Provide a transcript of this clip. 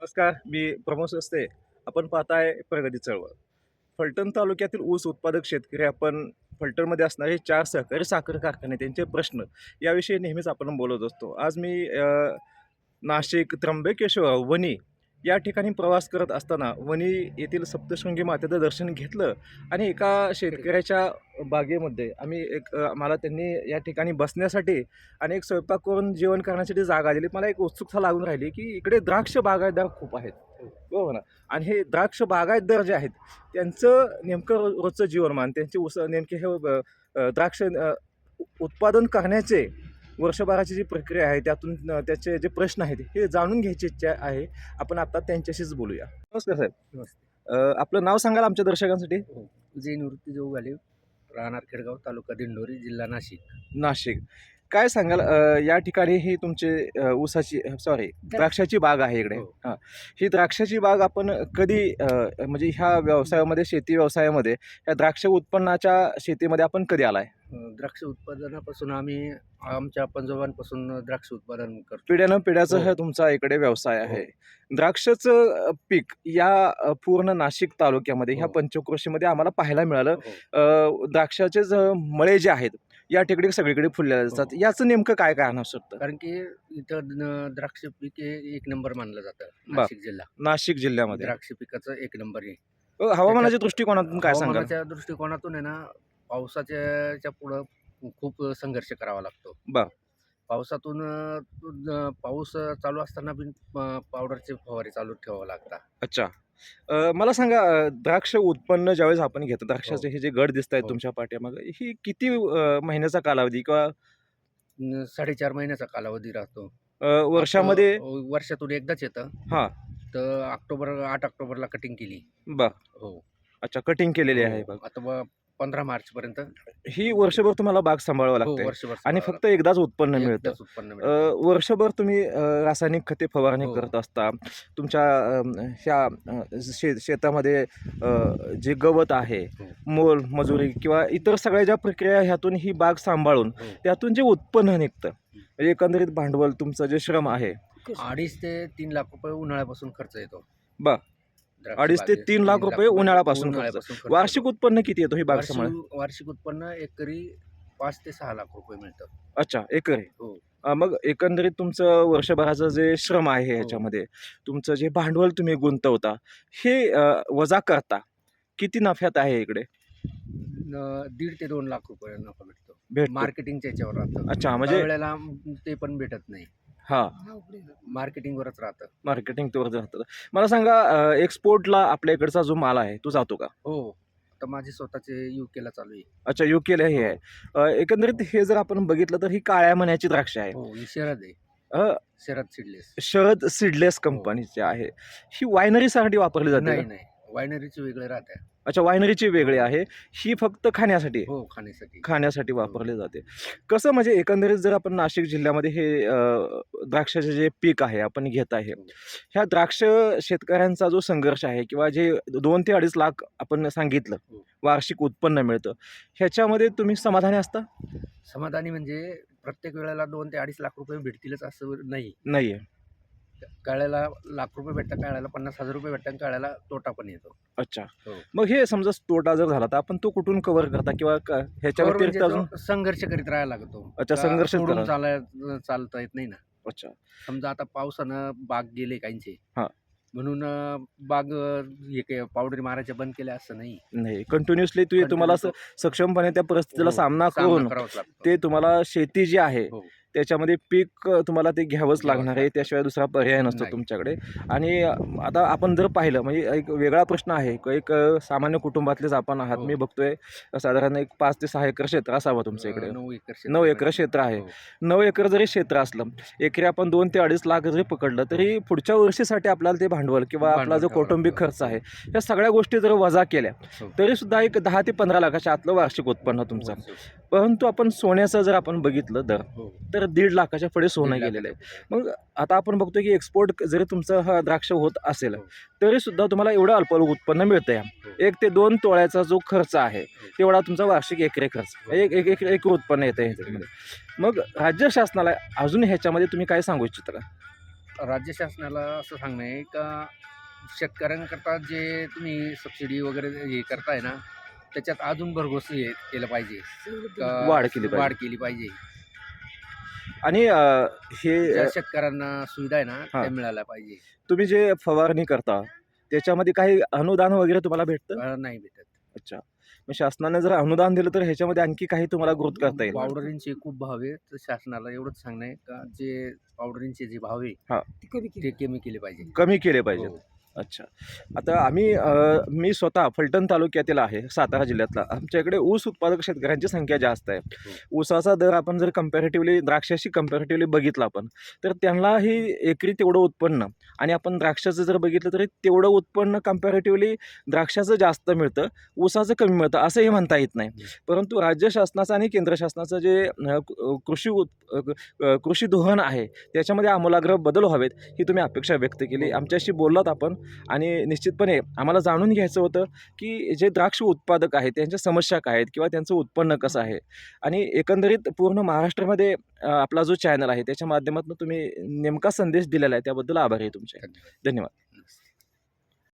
नमस्कार, मी प्रमोद सस्ते. आपण पाहताय प्रगती चळवळ. फलटण तालुक्यातील ऊस उत्पादक शेतकरी आपण फलटणमध्ये असणारे 4 सहकारी साखर कारखाने त्यांचे प्रश्न याविषयी नेहमीच आपण बोलत असतो. आज मी नाशिक, त्र्यंबकेश्वर, वणी या ठिकाणी प्रवास करत असताना वणी येथील सप्तशृंगी मातेचं दर्शन घेतलं आणि एका शेतकऱ्याच्या बागेमध्ये आम्ही मला त्यांनी या ठिकाणी बसण्यासाठी आणि एक स्वयंपाक करून जेवण करण्यासाठी जागा दिली. मला एक उत्सुकता लागून राहिली, की इकडे द्राक्ष बागायतदार खूप आहेत. बरोबर ना? आणि हे द्राक्ष बागायतदार जे आहेत, त्यांचं नेमकं रोजचं जीवनमान, त्यांचे नेमके हे द्राक्ष उत्पादन करण्याचे वर्षभराची जी प्रक्रिया आहे, त्यातून त्याचे जे प्रश्न आहेत, हे जाणून घ्यायची इच्छा आहे. आपण आता त्यांच्याशीच बोलूया. नमस्कार साहेब. नमस्ते. आपलं नाव सांगाल आमच्या दर्शकांसाठी? हो. जय निवृत्ती जोगाले, राहणार खेडगाव, तालुका दिंडोरी, जिल्हा नाशिक. नाशिक. काय सांगाल या ठिकाणी ही तुमची ऊसाची द्राक्षाची बाग आहे इकडे. हो. हां. ही द्राक्षाची बाग आपण कधी म्हणजे ह्या व्यवसायामध्ये, शेती व्यवसायामध्ये या द्राक्ष उत्पन्नाच्या शेतीमध्ये आपण कधी आलाय? द्राक्ष उत्पादनापासून आम्ही आमच्या पंजोबांपासून द्राक्ष उत्पादन करतो. पिढ्यानपिढ्याचा हो. हा तुमचा इकडे व्यवसाय हो. आहे. द्राक्षाचं पीक या पूर्ण नाशिक तालुक्यामध्ये ह्या हो. पंचक्रोशीमध्ये आम्हाला पाहायला मिळालं. हो. द्राक्षाचे मळे जे आहेत या ठिकाणी सगळीकडे फुललेले असतात. हो. याचं नेमकं काय कारण असू शकतं? कारण की इथं द्राक्ष पीक हे एक नंबर मानलं जातं बरं. नाशिक जिल्हा. नाशिक जिल्ह्यामध्ये द्राक्ष पिकाचं एक नंबर आहे. हवामानाच्या दृष्टिकोनातून काय सांगाल? हवामानाच्या दृष्टिकोनातून आहे ना, पावसाच्या पुढं खूप संघर्ष करावा लागतो. बरं. पावसातून पाऊस चालू असताना बी पावडरचे फवारे चालू ठेवावं लागतात. अच्छा. मला सांगा द्राक्ष उत्पन्न ज्यावेळेस आपण घेतो, द्राक्षाचे हे जे गड दिसतायत हो. तुमच्या पाठीमागे, ही किती महिन्याचा कालावधी किंवा 4.5 महिन्याचा कालावधी राहतो. वर्षामध्ये? वर्षातून एकदाच येतं. हां. तर 8 ऑक्टोबरला कटिंग केली. बरं. हो. अच्छा, कटिंग केलेली आहे हो. बाग. आता 15 मार्चपर्यंत. ही वर्षभर तुम्हाला बाग सांभाळावं हो, लागते वर्षभर आणि सांभाळावं फक्त एकदाच उत्पन्न लागतं. मिळतं. एकदाच उत्पन्न मिळतं. वर्षभर तुम्ही रासायनिक खते फवारणी हो. करत असता. तुमच्या ह्या शेतामध्ये जे गवत आहे, हो. मोल मजुरी किंवा इतर सगळ्या ज्या प्रक्रिया ह्यातून ही बाग सांभाळून हो. त्यातून जे उत्पन्न निघतं, म्हणजे एकंदरीत भांडवल तुमचं जे श्रम आहे, 2.5 ते 3 लाख रुपये उन्हाळ्यापासून खर्च येतो. बरं. द्राक्ष 2.5 ते बागेत 3 लाख रुपये उन्हाळ्यापासून खर्च. खर्च वार्षिक येतो. उत्पन्न किती येतो ही बाग सांभाळ? वार्षिक उत्पन्न एकरी 5 ते 6 लाख रुपये मिळतं. अच्छा, एकरी. हो. मग एकंदरीत तुमचं वर्षभराचं जे श्रम आहे हो. ह्याच्यामध्ये, तुमचं जे भांडवल तुम्ही गुंतवता, हे वजा करता किती नफ्यात आहे इकडे? 1.5 ते 2 लाख रुपये नफा भेटतो. भेटतो? मार्केटिंगच्या याच्यावर राहतं. अच्छा, म्हणजे त्यावेळेला ते पण भेटत नाही. हां, मार्केटिंगवरच राहतं. मार्केटिंग तेवढं राहतं. मला सांगा एक्सपोर्टला आपल्या इकडचा जो माल आहे, तो जातो का? हो. आता माझे स्वतःचे यूकेला चालू आहे. अच्छा, यूकेला हे आहे. एकंदरीत हे जर आपण बघितलं तर ही काळ्या मण्याची द्राक्ष आहे. हो, ही शरद आहे. अ, शरद सीडलेस. शरद सीडलेस कंपनीची आहे. ही वायनरीसाठी वापरली जाते नाही, का? नाही. वायनरीचे वेगळे राहते. अच्छा, वायनरीची वेगळी आहे. ही फक्त खाण्यासाठी आहे. हो, खाण्यासाठी. खाण्यासाठी वापरले जाते. कसं म्हणजे एकंदरीत जर आपण नाशिक जिल्ह्यामध्ये हे द्राक्षाचे जे पीक आहे आपण घेत आहे, हो. ह्या द्राक्ष शेतकऱ्यांचा जो संघर्ष आहे किंवा जे 2 ते 2.5 लाख आपण सांगितलं हो. वार्षिक उत्पन्न मिळतं, ह्याच्यामध्ये तुम्ही समाधानी असता? समाधानी म्हणजे प्रत्येक वेळेला 2 ते 2.5 लाख रुपये भेटतीलच असं नाही. नाहीये. काळ्याला लाख रुपये भेटतात, काळ्याला 50,000 रुपये भेटतात, काळ्याला तोटा पण येतो. अच्छा. हो. मग हे समजा तोटा जर झाला तर आपण तो कुठून कव्हर करता किंवा ह्याच्या बरोबर, व्यतिरिक्त म्हणजे अजून? तो संघर्ष करीत राहायला लागतो. अच्छा, का संघर्षच सोडून करा. चालता येत नाही ना. अच्छा. समजा आता पावसानं बाग गेले काहींचे. हां. म्हणून बाग पावडरी मारायच्या बंद केल्या असं नाही. नाही, कंटिन्युअसली तुम्हाला सक्षमपणे त्या परिस्थितीला हो, सामना करून करावाच लागतो. ते तुम्हाला शेती जी आहे हो. त्याच्यामध्ये पीक तुम्हाला ते घ्यावंच घ्यावंच लागणार आहे. लागतं. त्याशिवाय दुसरा पर्याय नसतो नाही. तुमच्याकडे. आणि आता आपण जर पाहिलं म्हणजे एक वेगळा प्रश्न आहे. एक सामान्य कुटुंबातलेच आपण आहात. हो. मी बघतोय साधारण एक 5 ते 6 एकर क्षेत्र असावं तुमच्या इकडे. 9 एकर 9 एकर क्षेत्र आहे. हो. 9 एकर जरी क्षेत्र असलं, एकरी आपण 2 ते 2.5 लाख जरी पकडलं तरी पुढच्या वर्षीसाठी आपल्याला ते भांडवल किंवा आपला भांडवल जो ठेवावं कौटुंबिक लागतं. खर्च आहे, या सगळ्या गोष्टी जर वजा केल्या हो. तरी सुद्धा एक 10 ते 15 लाखाच्या आतलं वार्षिक उत्पन्न तुमचं. परंतु आपण सोन्याचं जर आपण बघितलं दर, हो. तर 1.5 लाखाच्या पुढे सोनं 1.5 गेलेलं आहे. लाखाचं मग आता आपण बघतोय की एक्सपोर्ट जरी तुमचं हा द्राक्ष होत असेल, हो. तरी सुद्धा तुम्हाला एवढं अल्प उत्पन्न मिळतंय. हो. 1 ते 2 तोळ्याचा जो खर्च आहे, तेवढा तुमचा वार्षिक एकरी खर्च. एक उत्पन्न येतं ह्याच्यामध्ये. मग राज्य शासनाला अजून ह्याच्यामध्ये तुम्ही काय सांगू इच्छिता का? राज्य शासनाला असं सांगणं आहे का शेतकऱ्यांकरता जे तुम्ही सबसिडी वगैरे हे करताय ना, त्याच्यात अजून भरघोस हे केलं पाहिजे. वाढ केली पाहिजे. वाढ केली पाहिजे. आणि ज्या हे शेतकऱ्यांना सुविधा आहे ना, हां. त्या मिळाल्या पाहिजे. तुम्ही जे फवारणी करता त्याच्यामध्ये काही अनुदान वगैरे तुम्हाला भेटतं? नाही भेटत. अच्छा. मग शासनाने जर अनुदान दिलं तर ह्याच्यामध्ये आणखी काही तुम्हाला ग्रोथ करता येईल? पावडरींचे खूप भाव आहे. तर शासनाला एवढंच सांगणं आहे का जे पावडरींचे जे भाव आहे हां. ते कमी केले पाहिजे. कमी केले पाहिजेत. हो. अच्छा. आता मी स्वतः फलटण तालुक्यातील आहे, सातारा जिल्ह्यातला. आमच्या इकडे ऊस उत्पादक शेतकऱ्यांची संख्या जास्त आहे. ऊसाचा दर आपण जर कंपॅरेटिव्हली द्राक्षाशी कंपॅरेटिव्हली बघितला आपण, तर त्यांनाही एकरी तेवढं उत्पन्न आणि आपण द्राक्षाचं जर बघितलं तरी तेवढं उत्पन्न कंपॅरेटिव्हली द्राक्षाचं जास्त मिळतं, ऊसाचं कमी मिळतं असंही म्हणता येत नाही. परंतु राज्य शासनाचं आणि केंद्र शासनाचं जे कृषी धोरण आहे त्याच्यामध्ये आमूलाग्र बदल व्हावेत ही तुम्ही अपेक्षा व्यक्त केली. आमच्याशी बोललात आपण आणि निश्चितपणे आम्हाला जाणून घ्यायचं होतं की जे द्राक्ष उत्पादक आहेत त्यांच्या समस्या काय आहेत किंवा त्यांचं उत्पन्न कसं आहे आणि एकंदरीत पूर्ण महाराष्ट्रामध्ये आपला जो चॅनल आहे त्याच्या माध्यमातून तुम्ही नेमका संदेश दिलेला आहे त्याबद्दल आभारी आहे तुमचे. धन्यवाद.